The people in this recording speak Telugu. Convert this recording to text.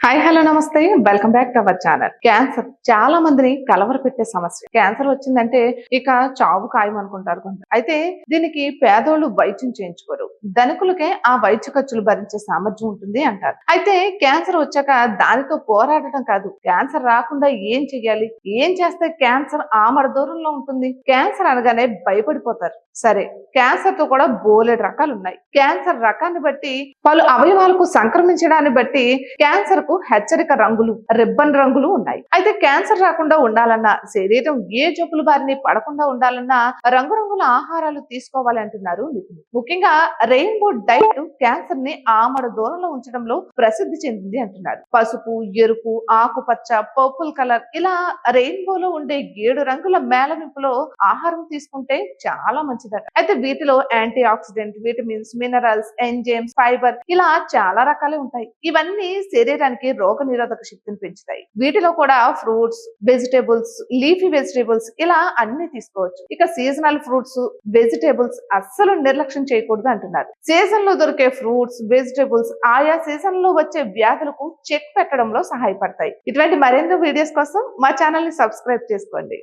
హాయ్ హలో నమస్తే welcome back to our channel. Cancer చాలా మందిని కలవరపెట్టే సమస్య. క్యాన్సర్ వచ్చిందంటే ఇక చావు ఖాయం అనుకుంటారు కొందరు. అయితే దీనికి పేదోళ్ళు వైద్యం చేయించుకోరు, ధనికులకే ఆ వైద్య ఖర్చులు భరించే సామర్థ్యం ఉంటుంది అంటారు. అయితే క్యాన్సర్ వచ్చాక దానితో పోరాడటం కాదు, క్యాన్సర్ రాకుండా ఏం చెయ్యాలి, ఏం చేస్తే క్యాన్సర్ ఆమడ దూరంలో ఉంటుంది. క్యాన్సర్ అనగానే భయపడిపోతారు. సరే, క్యాన్సర్ తో కూడా బోలెడు రకాలు ఉన్నాయి. క్యాన్సర్ రకాన్ని బట్టి, పలు అవయవాలకు సంక్రమించడాన్ని బట్టి క్యాన్సర్ కు హెచ్చరిక రంగులు, రిబ్బన్ రంగులు ఉన్నాయి. అయితే క్యాన్సర్ రాకుండా ఉండాలన్నా, శరీరం ఏ జబ్బుల బారిని పడకుండా ఉండాలన్నా రంగురంగుల ఆహారాలు తీసుకోవాలి అంటున్నారు నిపుణులు. ముఖ్యంగా రెయిన్బో డైట్ క్యాన్సర్ ని ఆమడ దూరంలో ఉంచడంలో ప్రసిద్ధి చెందింది అంటున్నారు. పసుపు, ఎరుపు, ఆకుపచ్చ, పర్పుల్ కలర్ ఇలా రెయిన్బోలో ఉండే 7 రంగుల మేళవింపులో ఆహారం తీసుకుంటే చాలా మంచిదట. అయితే వీటిలో anti oxidant, vitamins, minerals, enzymes, fibre ఇలా చాలా రకాలే ఉంటాయి. ఇవన్నీ శరీరానికి రోగ నిరోధక శక్తిని పెంచుతాయి. వీటిలో కూడా ఫ్రూట్స్, వెజిటేబుల్స్, లీఫీ వెజిటేబుల్స్ ఇలా అన్ని తీసుకోవచ్చు. ఇక సీజనల్ ఫ్రూట్స్, వెజిటేబుల్స్ అస్సలు నిర్లక్ష్యం చేయకూడదు అంటున్నారు. సీజన్ లో దొరికే ఫ్రూట్స్, వెజిటేబుల్స్ ఆయా సీజన్ లో వచ్చే వ్యాధులకు చెక్ పెట్టడంలో సహాయపడతాయి. ఇటువంటి మరెన్నో వీడియోస్ కోసం మా ఛానల్ ని సబ్స్క్రైబ్ చేసుకోండి.